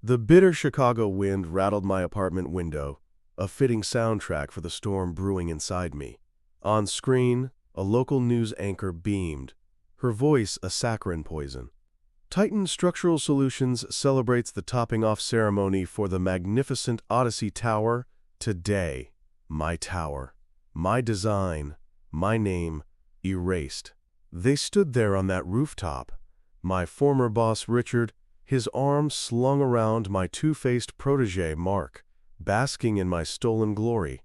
The bitter Chicago wind rattled my apartment window, a fitting soundtrack for the storm brewing inside me. On screen, a local news anchor beamed, her voice a saccharine poison. Titan Structural Solutions celebrates the topping-off ceremony for the magnificent Odyssey Tower today. My tower, my design, my name, erased. They stood there on that rooftop, my former boss Richard, his arms slung around my two-faced protégé Mark, basking in my stolen glory.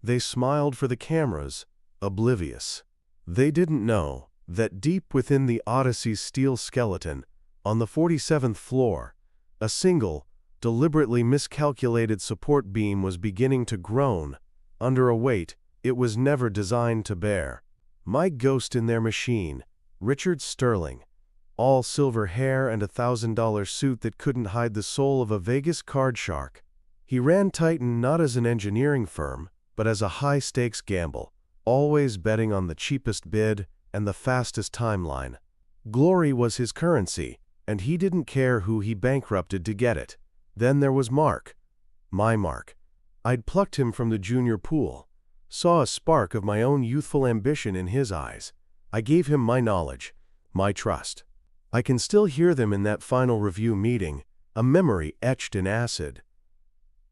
They smiled for the cameras, oblivious. They didn't know that deep within the Odyssey's steel skeleton, on the 47th floor, a single, deliberately miscalculated support beam was beginning to groan, under a weight it was never designed to bear. My ghost in their machine, Richard Sterling, all silver hair and $1,000 suit that couldn't hide the soul of a Vegas card shark. He ran Titan not as an engineering firm, but as a high-stakes gamble, always betting on the cheapest bid and the fastest timeline. Glory was his currency, and he didn't care who he bankrupted to get it. Then there was Mark. My Mark. I'd plucked him from the junior pool, saw a spark of my own youthful ambition in his eyes. I gave him my knowledge, my trust. I can still hear them in that final review meeting, a memory etched in acid.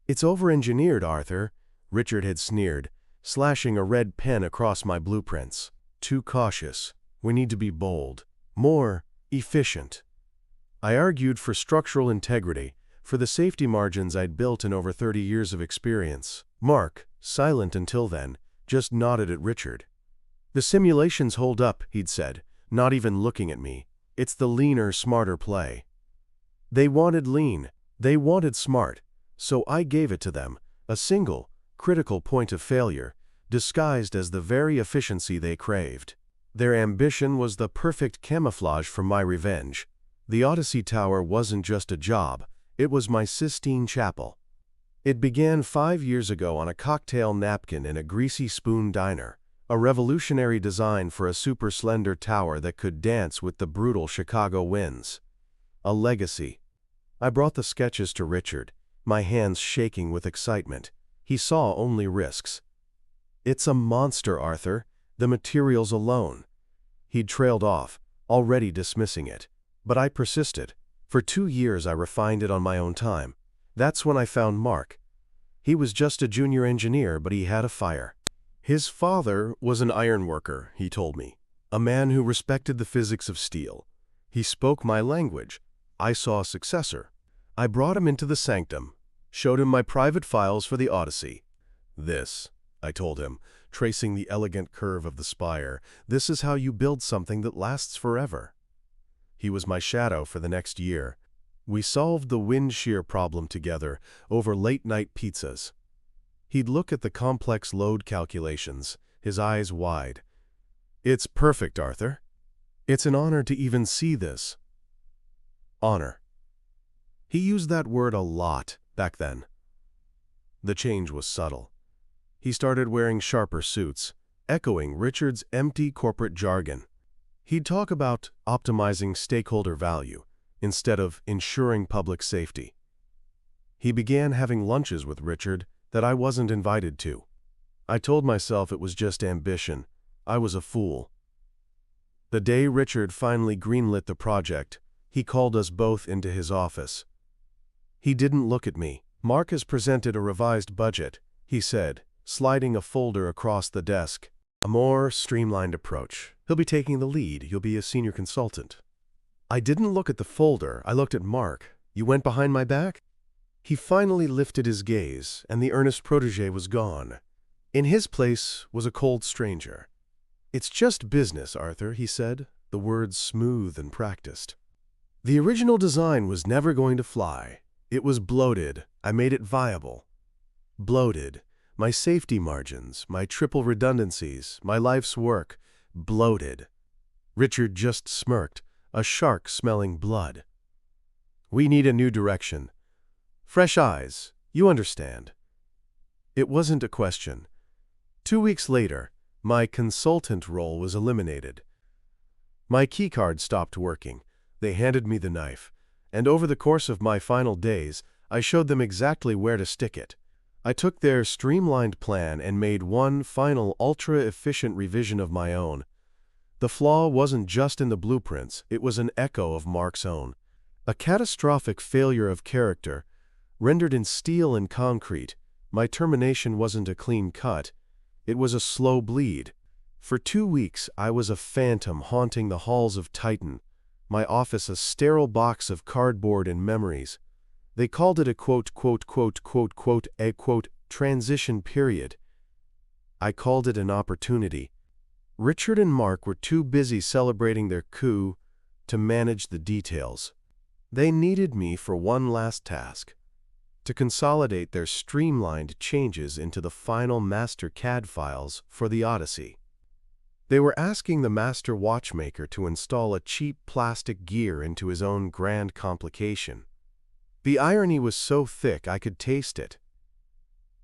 "It's over-engineered, Arthur," Richard had sneered, slashing a red pen across my blueprints. "Too cautious. We need to be bold. More efficient." I argued for structural integrity, for the safety margins I'd built in over 30 years of experience. Mark, silent until then, just nodded at Richard. "The simulations hold up," he'd said, not even looking at me. "It's the leaner, smarter play." They wanted lean, they wanted smart, so I gave it to them, a single, critical point of failure, disguised as the very efficiency they craved. Their ambition was the perfect camouflage for my revenge. The Odyssey Tower wasn't just a job, it was my Sistine Chapel. It began 5 years ago on a cocktail napkin in a greasy spoon diner, a revolutionary design for a super-slender tower that could dance with the brutal Chicago winds. A legacy. I brought the sketches to Richard, my hands shaking with excitement. He saw only risks. "It's a monster, Arthur, the materials alone." He'd trailed off, already dismissing it. But I persisted. For 2 years I refined it on my own time. That's when I found Mark. He was just a junior engineer, but he had a fire. His father was an ironworker, he told me, a man who respected the physics of steel. He spoke my language. I saw a successor. I brought him into the sanctum, showed him my private files for the Odyssey. "This," I told him, tracing the elegant curve of the spire, "this is how you build something that lasts forever." He was my shadow for the next year. We solved the wind shear problem together over late-night pizzas. He'd look at the complex load calculations, his eyes wide. "It's perfect, Arthur. It's an honor to even see this." Honor. He used that word a lot back then. The change was subtle. He started wearing sharper suits, echoing Richard's empty corporate jargon. He'd talk about optimizing stakeholder value instead of ensuring public safety. He began having lunches with Richard that I wasn't invited to. I told myself it was just ambition. I was a fool. The day Richard finally greenlit the project, he called us both into his office. He didn't look at me. "Mark has presented a revised budget," he said, sliding a folder across the desk. "A more streamlined approach. He'll be taking the lead. You'll be a senior consultant." I didn't look at the folder. I looked at Mark. "You went behind my back?" He finally lifted his gaze, and the earnest protégé was gone. In his place was a cold stranger. "It's just business, Arthur," he said, the words smooth and practiced. "The original design was never going to fly. It was bloated. I made it viable." Bloated. My safety margins, my triple redundancies, my life's work. Bloated. Richard just smirked, a shark smelling blood. "We need a new direction. Fresh eyes, you understand." It wasn't a question. 2 weeks later, my consultant role was eliminated. My keycard stopped working. They handed me the knife. and over the course of my final days, I showed them exactly where to stick it. I took their streamlined plan and made one final ultra-efficient revision of my own. The flaw wasn't just in the blueprints, it was an echo of Mark's own. A catastrophic failure of character, rendered in steel and concrete. My termination wasn't a clean cut, it was a slow bleed. For 2 weeks, I was a phantom haunting the halls of Titan, my office a sterile box of cardboard and memories. They called it a transition period. I called it an opportunity. Richard and Mark were too busy celebrating their coup to manage the details. They needed me for one last task: to consolidate their streamlined changes into the final master CAD files for the Odyssey. They were asking the master watchmaker to install a cheap plastic gear into his own grand complication. The irony was so thick I could taste it.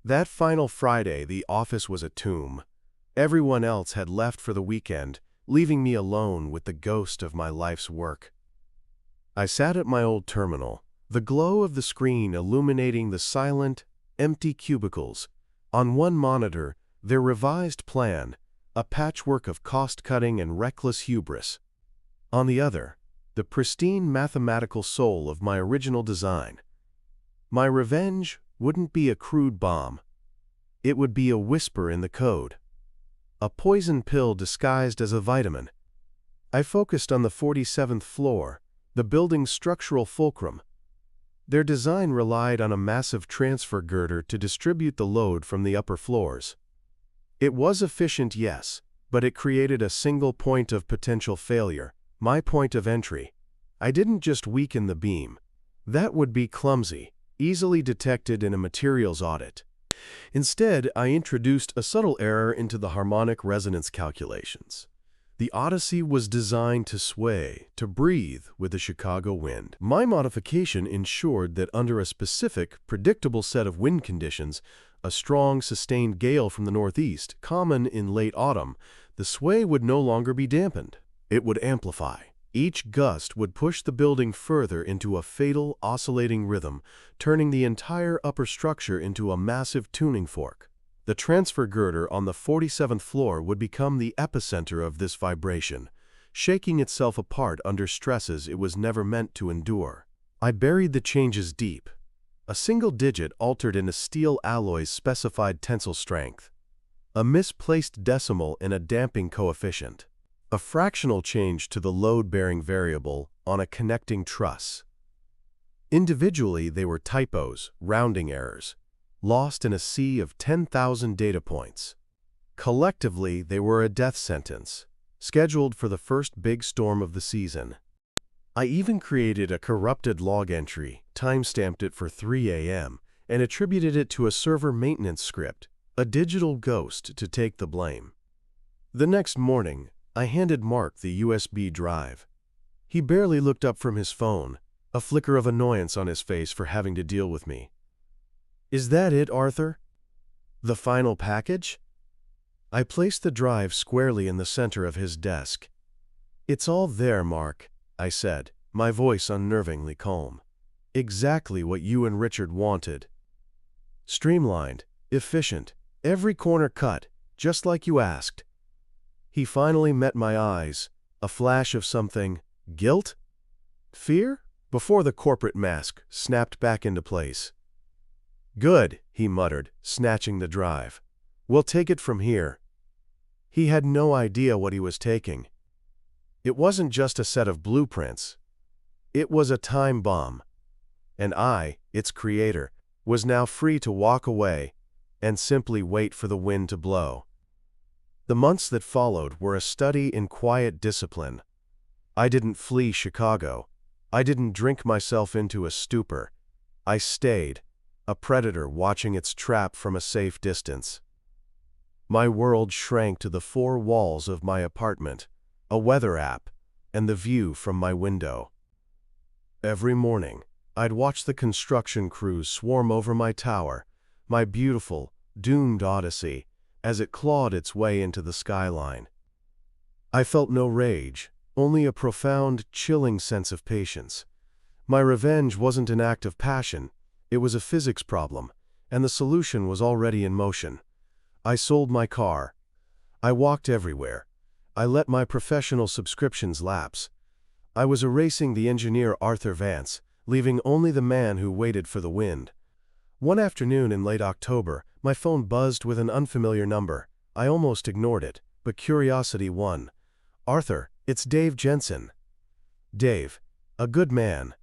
That final Friday, the office was a tomb. Everyone else had left for the weekend, leaving me alone with the ghost of my life's work. I sat at my old terminal, the glow of the screen illuminating the silent, empty cubicles. On one monitor, their revised plan, a patchwork of cost-cutting and reckless hubris. On the other, the pristine mathematical soul of my original design. My revenge wouldn't be a crude bomb. It would be a whisper in the code. A poison pill disguised as a vitamin. I focused on the 47th floor, the building's structural fulcrum. Their design relied on a massive transfer girder to distribute the load from the upper floors. It was efficient, yes, but it created a single point of potential failure, my point of entry. I didn't just weaken the beam. That would be clumsy, easily detected in a materials audit. Instead, I introduced a subtle error into the harmonic resonance calculations. The Odyssey was designed to sway, to breathe with the Chicago wind. My modification ensured that under a specific, predictable set of wind conditions, a strong, sustained gale from the northeast, common in late autumn, the sway would no longer be dampened. It would amplify. Each gust would push the building further into a fatal, oscillating rhythm, turning the entire upper structure into a massive tuning fork. The transfer girder on the 47th floor would become the epicenter of this vibration, shaking itself apart under stresses it was never meant to endure. I buried the changes deep. A single digit altered in a steel alloy's specified tensile strength. A misplaced decimal in a damping coefficient. A fractional change to the load-bearing variable on a connecting truss. Individually, they were typos, rounding errors, lost in a sea of 10,000 data points. Collectively, they were a death sentence, scheduled for the first big storm of the season. I even created a corrupted log entry, timestamped it for 3 a.m., and attributed it to a server maintenance script, a digital ghost to take the blame. The next morning, I handed Mark the USB drive. He barely looked up from his phone, a flicker of annoyance on his face for having to deal with me. "Is that it, Arthur? The final package?" I placed the drive squarely in the center of his desk. "It's all there, Mark," I said, my voice unnervingly calm. "Exactly what you and Richard wanted. Streamlined, efficient, every corner cut, just like you asked." He finally met my eyes, a flash of something, guilt? Fear? Before the corporate mask snapped back into place. "Good," he muttered, snatching the drive. "We'll take it from here." He had no idea what he was taking. It wasn't just a set of blueprints. It was a time bomb. And I, its creator, was now free to walk away and simply wait for the wind to blow. The months that followed were a study in quiet discipline. I didn't flee Chicago. I didn't drink myself into a stupor. I stayed, a predator watching its trap from a safe distance. My world shrank to the 4 walls of my apartment, a weather app, and the view from my window. Every morning, I'd watch the construction crews swarm over my tower, my beautiful, doomed Odyssey, as it clawed its way into the skyline. I felt no rage, only a profound, chilling sense of patience. My revenge wasn't an act of passion, it was a physics problem, and the solution was already in motion. I sold my car. I walked everywhere. I let my professional subscriptions lapse. I was erasing the engineer Arthur Vance, leaving only the man who waited for the wind. One afternoon in late October, my phone buzzed with an unfamiliar number. I almost ignored it, but curiosity won. "Arthur, it's Dave Jensen." Dave, a good man.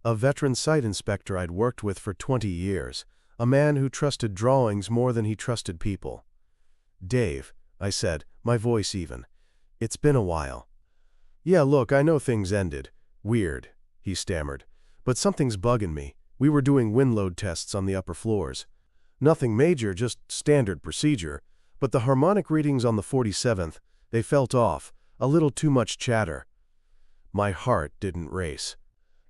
A veteran site inspector I'd worked with for 20 years. A man who trusted drawings more than he trusted people. "Dave," I said, my voice even. "It's been a while." "Yeah, look, I know things ended. Weird," he stammered. "But something's bugging me. We were doing wind load tests on the upper floors. Nothing major, just standard procedure. But the harmonic readings on the 47th, they felt off. A little too much chatter." My heart didn't race.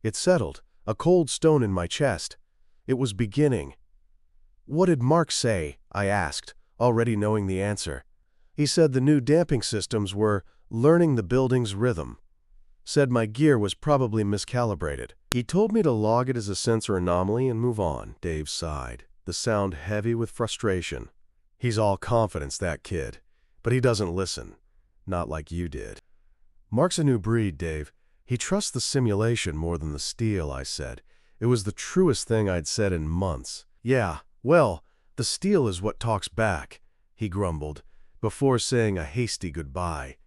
It settled, a cold stone in my chest. It was beginning. "What did Mark say?" I asked, already knowing the answer. "He said the new damping systems were learning the building's rhythm. Said my gear was probably miscalibrated. He told me to log it as a sensor anomaly and move on." Dave sighed, the sound heavy with frustration. "He's all confidence, that kid. But he doesn't listen. Not like you did." "Mark's a new breed, Dave. He trusts the simulation more than the steel," I said. It was the truest thing I'd said in months. "Yeah, well, the steel is what talks back," he grumbled, before saying a hasty goodbye.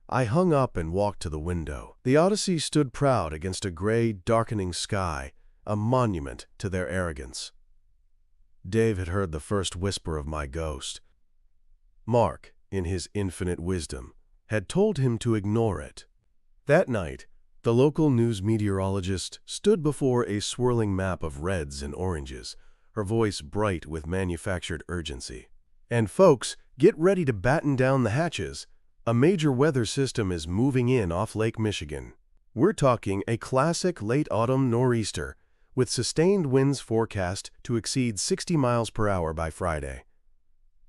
I hung up and walked to the window. The Odyssey stood proud against a gray, darkening sky, a monument to their arrogance. Dave had heard the first whisper of my ghost. Mark, in his infinite wisdom, had told him to ignore it. That night, the local news meteorologist stood before a swirling map of reds and oranges, her voice bright with manufactured urgency. "And folks, get ready to batten down the hatches. A major weather system is moving in off Lake Michigan. We're talking a classic late autumn nor'easter, with sustained winds forecast to exceed 60 miles per hour by Friday."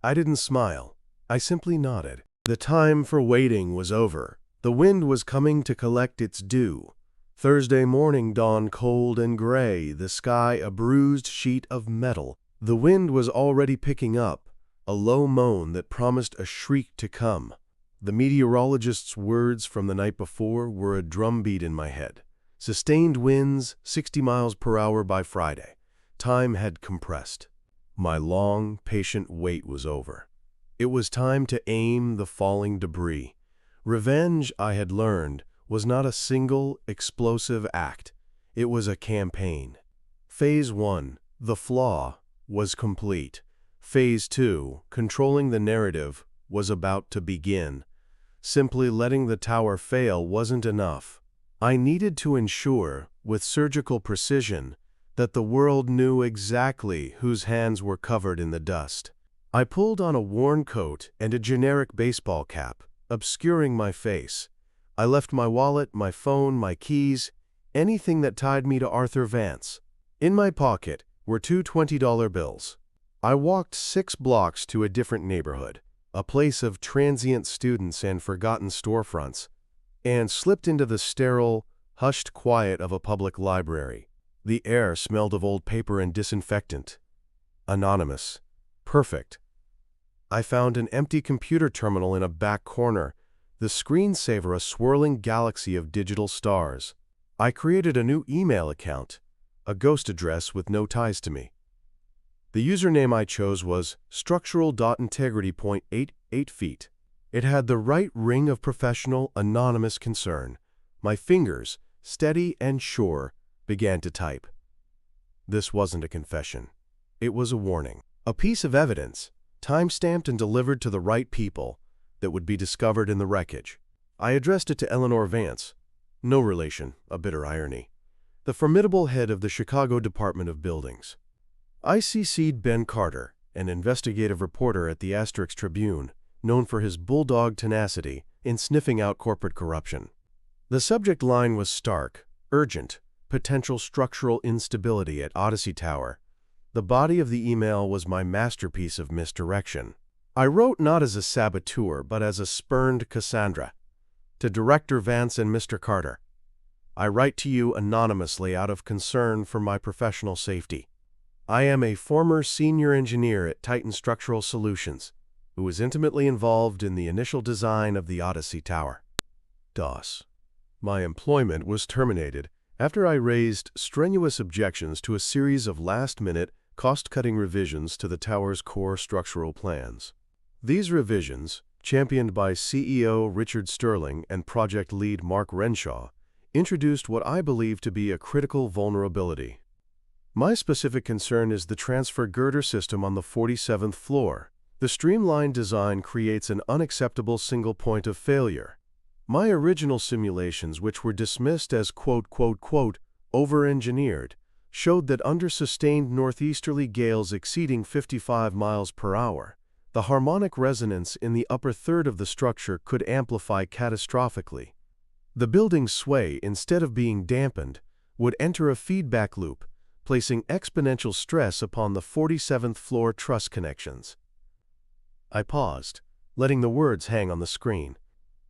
I didn't smile. I simply nodded. The time for waiting was over. The wind was coming to collect its due. Thursday morning dawned cold and gray, the sky a bruised sheet of metal. The wind was already picking up, a low moan that promised a shriek to come. The meteorologist's words from the night before were a drumbeat in my head. Sustained winds, 60 miles per hour by Friday. Time had compressed. My long, patient wait was over. It was time to aim the falling debris. Revenge, I had learned, was not a single, explosive act. It was a campaign. Phase 1, the flaw, was complete. Phase 2, controlling the narrative, was about to begin. Simply letting the tower fail wasn't enough. I needed to ensure, with surgical precision, that the world knew exactly whose hands were covered in the dust. I pulled on a worn coat and a generic baseball cap, obscuring my face. I left my wallet, my phone, my keys, anything that tied me to Arthur Vance. In my pocket were two $20 bills. I walked 6 blocks to a different neighborhood, a place of transient students and forgotten storefronts, and slipped into the sterile, hushed quiet of a public library. The air smelled of old paper and disinfectant. Anonymous. Perfect. I found an empty computer terminal in a back corner, the screensaver a swirling galaxy of digital stars. I created a new email account, a ghost address with no ties to me. The username I chose was structural.integrity.88 feet. It had the right ring of professional, anonymous concern. My fingers, steady and sure, began to type. This wasn't a confession. It was a warning. A piece of evidence, time-stamped and delivered to the right people, that would be discovered in the wreckage. I addressed it to Eleanor Vance. No relation, a bitter irony. The formidable head of the Chicago Department of Buildings. I CC'd Ben Carter, an investigative reporter at the Asterisk Tribune, known for his bulldog tenacity in sniffing out corporate corruption. The subject line was stark, urgent, potential structural instability at Odyssey Tower. The body of the email was my masterpiece of misdirection. I wrote not as a saboteur, but as a spurned Cassandra. To Director Vance and Mr. Carter. I write to you anonymously out of concern for my professional safety. I am a former senior engineer at Titan Structural Solutions, who was intimately involved in the initial design of the Odyssey Tower. DOS. My employment was terminated after I raised strenuous objections to a series of last-minute, cost-cutting revisions to the tower's core structural plans. These revisions, championed by CEO Richard Sterling and project lead Mark Renshaw, introduced what I believe to be a critical vulnerability. My specific concern is the transfer girder system on the 47th floor. The streamlined design creates an unacceptable single point of failure. My original simulations, which were dismissed as over-engineered, showed that under sustained northeasterly gales exceeding 55 miles per hour, the harmonic resonance in the upper third of the structure could amplify catastrophically. The building's sway, instead of being dampened, would enter a feedback loop, placing exponential stress upon the 47th floor truss connections. I paused, letting the words hang on the screen.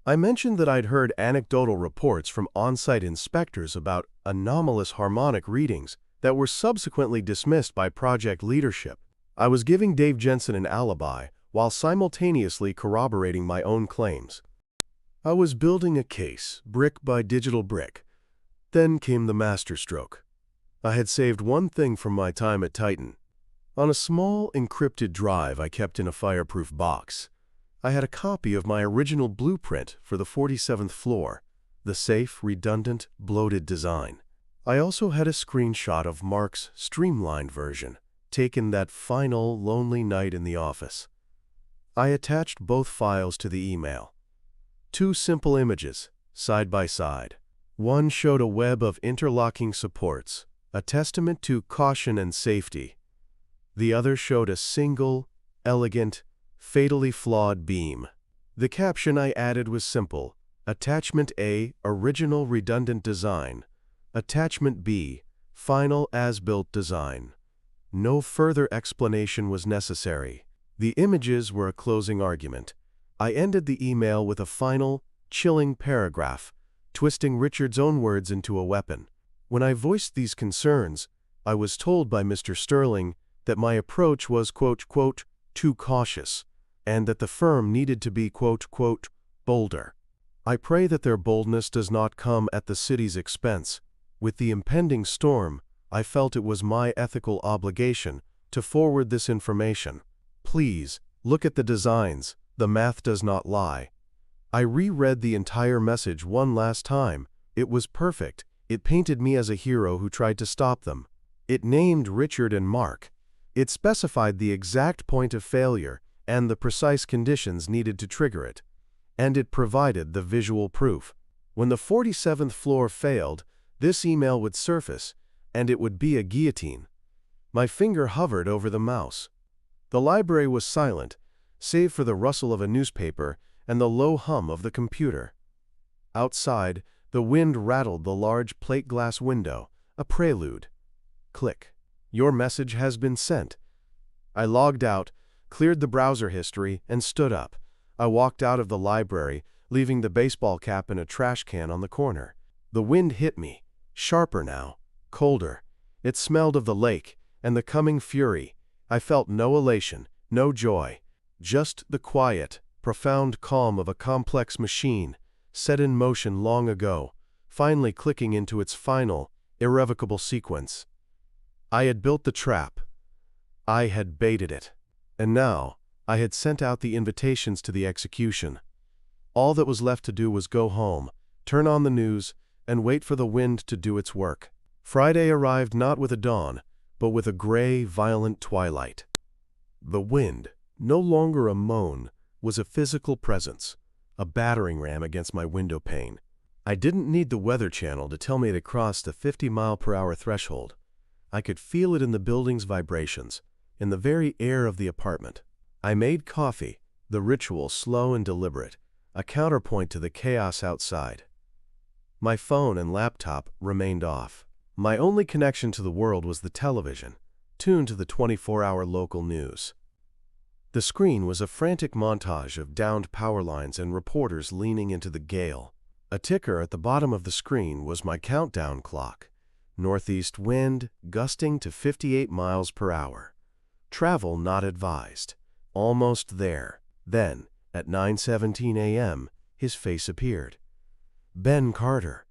I mentioned that I'd heard anecdotal reports from on-site inspectors about anomalous harmonic readings that were subsequently dismissed by project leadership. I was giving Dave Jensen an alibi while simultaneously corroborating my own claims. I was building a case, brick by digital brick. Then came the masterstroke. I had saved one thing from my time at Titan. On a small, encrypted drive I kept in a fireproof box, I had a copy of my original blueprint for the 47th floor, the safe, redundant, bloated design. I also had a screenshot of Mark's streamlined version, taken that final, lonely night in the office. I attached both files to the email. Two simple images, side by side. One showed a web of interlocking supports, a testament to caution and safety. The other showed a single, elegant, fatally flawed beam. The caption I added was simple: Attachment A, original redundant design. Attachment B, final as-built design. No further explanation was necessary. The images were a closing argument. I ended the email with a final, chilling paragraph, twisting Richard's own words into a weapon. When I voiced these concerns, I was told by Mr. Sterling that my approach was, too cautious, and that the firm needed to be, bolder. I pray that their boldness does not come at the city's expense. With the impending storm, I felt it was my ethical obligation to forward this information. Please, look at the designs. The math does not lie. I reread the entire message one last time. It was perfect. It painted me as a hero who tried to stop them. It named Richard and Mark. It specified the exact point of failure and the precise conditions needed to trigger it. And it provided the visual proof. When the 47th floor failed, this email would surface, and it would be a guillotine. My finger hovered over the mouse. The library was silent, save for the rustle of a newspaper and the low hum of the computer. Outside, the wind rattled the large plate glass window, a prelude. Click. Your message has been sent. I logged out, cleared the browser history, and stood up. I walked out of the library, leaving the baseball cap in a trash can on the corner. The wind hit me, sharper now, colder. It smelled of the lake and the coming fury. I felt no elation, no joy, just the quiet, profound calm of a complex machine, set in motion long ago, finally clicking into its final, irrevocable sequence. I had built the trap. I had baited it. And now, I had sent out the invitations to the execution. All that was left to do was go home, turn on the news, and wait for the wind to do its work. Friday arrived not with a dawn, but with a gray, violent twilight. The wind, no longer a moan, was a physical presence, a battering ram against my window pane. I didn't need the Weather Channel to tell me to cross the 50-mile-per-hour threshold. I could feel it in the building's vibrations, in the very air of the apartment. I made coffee, the ritual slow and deliberate, a counterpoint to the chaos outside. My phone and laptop remained off. My only connection to the world was the television, tuned to the 24-hour local news. The screen was a frantic montage of downed power lines and reporters leaning into the gale. A ticker at the bottom of the screen was my countdown clock. Northeast wind, gusting to 58 miles per hour. Travel not advised. Almost there. Then, at 9:17 a.m., his face appeared. Ben Carter.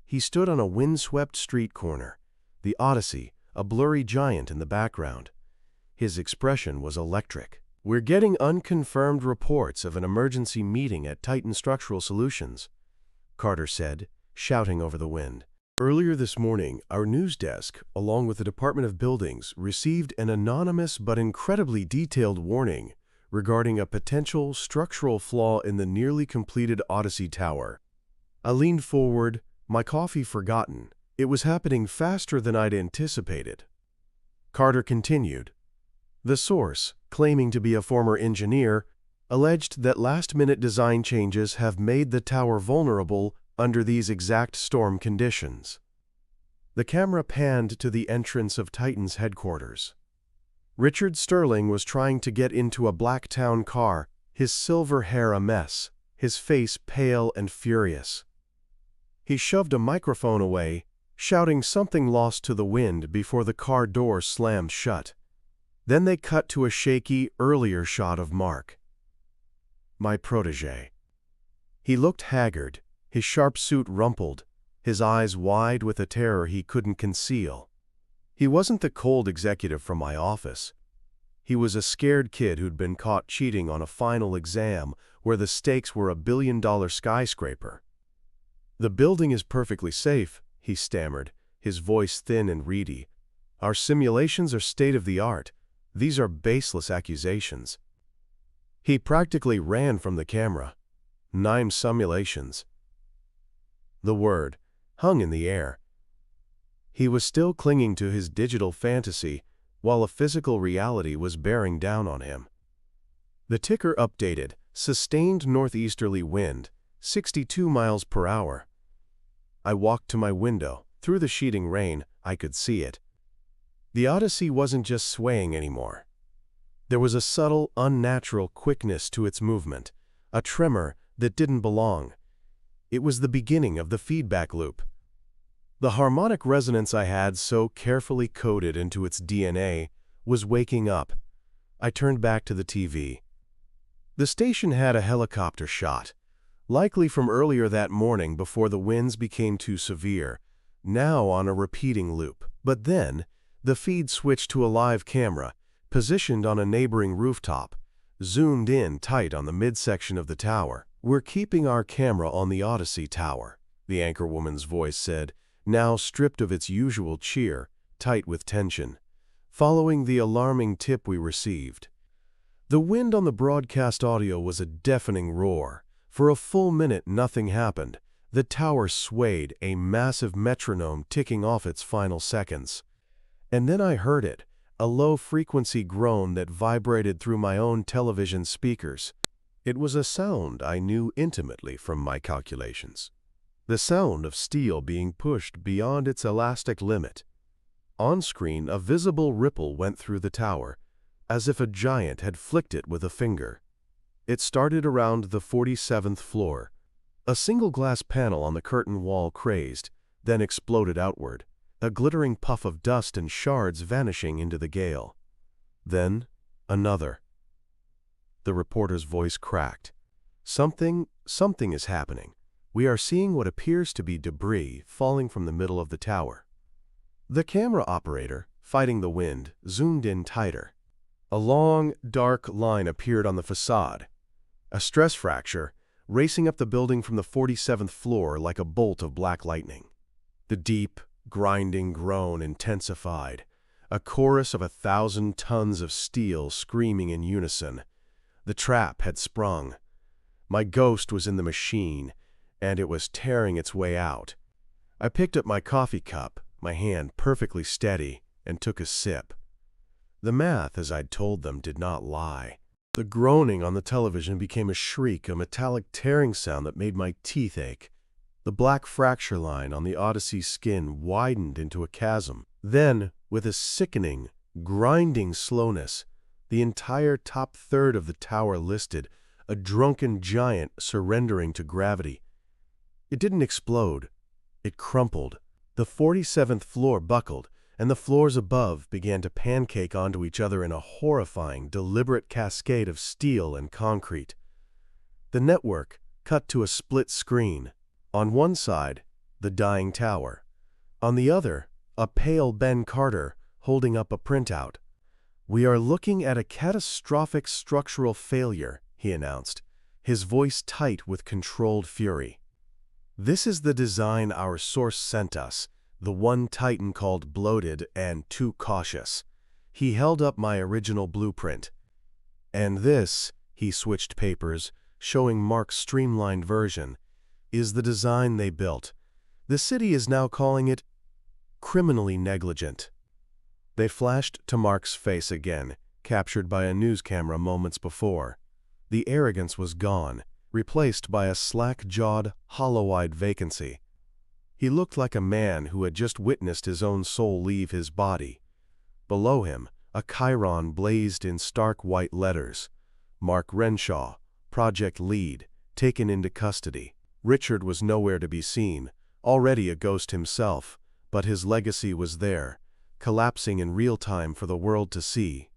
He stood on a windswept street corner, the Odyssey, a blurry giant in the background. His expression was electric. "We're getting unconfirmed reports of an emergency meeting at Titan Structural Solutions," Carter said, shouting over the wind. "Earlier this morning, our news desk, along with the Department of Buildings, received an anonymous but incredibly detailed warning regarding a potential structural flaw in the nearly completed Odyssey Tower." I leaned forward, my coffee forgotten. It was happening faster than I'd anticipated. Carter continued. The source, claiming to be a former engineer, alleged that last-minute design changes have made the tower vulnerable under these exact storm conditions. The camera panned to the entrance of Titan's headquarters. Richard Sterling was trying to get into a black town car, his silver hair a mess, his face pale and furious. He shoved a microphone away, shouting something lost to the wind before the car door slammed shut. Then they cut to a shaky, earlier shot of Mark, my protégé. He looked haggard, his sharp suit rumpled, his eyes wide with a terror he couldn't conceal. He wasn't the cold executive from my office. He was a scared kid who'd been caught cheating on a final exam where the stakes were $1 billion skyscraper. "The building is perfectly safe," he stammered, his voice thin and reedy. "Our simulations are state-of-the-art. These are baseless accusations." He practically ran from the camera. 9 simulations. The word hung in the air. He was still clinging to his digital fantasy, while a physical reality was bearing down on him. The ticker updated, sustained northeasterly wind, 62 miles per hour. I walked to my window. Through the sheeting rain, I could see it. The Odyssey wasn't just swaying anymore. There was a subtle, unnatural quickness to its movement, a tremor that didn't belong. It was the beginning of the feedback loop. The harmonic resonance I had so carefully coded into its DNA was waking up. I turned back to the TV. The station had a helicopter shot, likely from earlier that morning before the winds became too severe, now on a repeating loop. But then, the feed switched to a live camera, positioned on a neighboring rooftop, zoomed in tight on the midsection of the tower. "We're keeping our camera on the Odyssey Tower," the anchorwoman's voice said, now stripped of its usual cheer, tight with tension, following the alarming tip we received. The wind on the broadcast audio was a deafening roar. For a full minute nothing happened. The tower swayed, a massive metronome ticking off its final seconds. And then I heard it, a low-frequency groan that vibrated through my own television speakers. It was a sound I knew intimately from my calculations. The sound of steel being pushed beyond its elastic limit. On screen, a visible ripple went through the tower, as if a giant had flicked it with a finger. It started around the 47th floor. A single glass panel on the curtain wall crazed, then exploded outward, a glittering puff of dust and shards vanishing into the gale. Then, another. The reporter's voice cracked. Something is happening. We are seeing what appears to be debris falling from the middle of the tower." The camera operator, fighting the wind, zoomed in tighter. A long, dark line appeared on the facade. A stress fracture, racing up the building from the 47th floor like a bolt of black lightning. The deep, grinding groan intensified, a chorus of 1,000 tons of steel screaming in unison. The trap had sprung. My ghost was in the machine, and it was tearing its way out. I picked up my coffee cup, my hand perfectly steady, and took a sip. The math, as I'd told them, did not lie. The groaning on the television became a shriek, a metallic tearing sound that made my teeth ache. The black fracture line on the Odyssey's skin widened into a chasm. Then, with a sickening, grinding slowness, the entire top third of the tower listed, a drunken giant surrendering to gravity. It didn't explode. It crumpled. The 47th floor buckled, and the floors above began to pancake onto each other in a horrifying, deliberate cascade of steel and concrete. The network cut to a split screen. On one side, the dying tower. On the other, a pale Ben Carter holding up a printout. "We are looking at a catastrophic structural failure," he announced, his voice tight with controlled fury. "This is the design our source sent us, the one Titan called bloated and too cautious." He held up my original blueprint. "And this," he switched papers, showing Mark's streamlined version, "is the design they built. The city is now calling it criminally negligent." They flashed to Mark's face again, captured by a news camera moments before. The arrogance was gone, replaced by a slack-jawed, hollow-eyed vacancy. He looked like a man who had just witnessed his own soul leave his body. Below him, a chyron blazed in stark white letters. Mark Renshaw, project lead, taken into custody. Richard was nowhere to be seen, already a ghost himself, but his legacy was there, collapsing in real time for the world to see.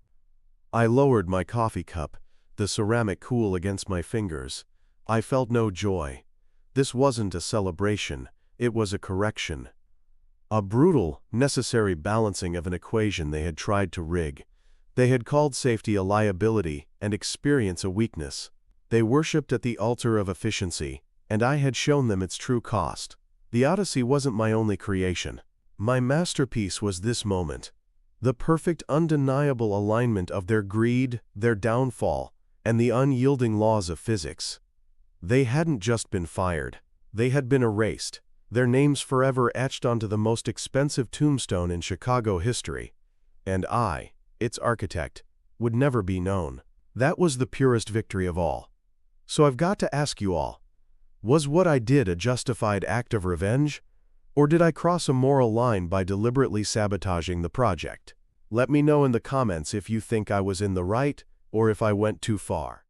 I lowered my coffee cup, the ceramic cool against my fingers. I felt no joy. This wasn't a celebration, it was a correction. A brutal, necessary balancing of an equation they had tried to rig. They had called safety a liability and experience a weakness. They worshipped at the altar of efficiency, and I had shown them its true cost. The Odyssey wasn't my only creation. My masterpiece was this moment. The perfect, undeniable alignment of their greed, their downfall, and the unyielding laws of physics. They hadn't just been fired. They had been erased, their names forever etched onto the most expensive tombstone in Chicago history. And I, its architect, would never be known. That was the purest victory of all. So I've got to ask you all, was what I did a justified act of revenge? Or did I cross a moral line by deliberately sabotaging the project? Let me know in the comments if you think I was in the right or if I went too far.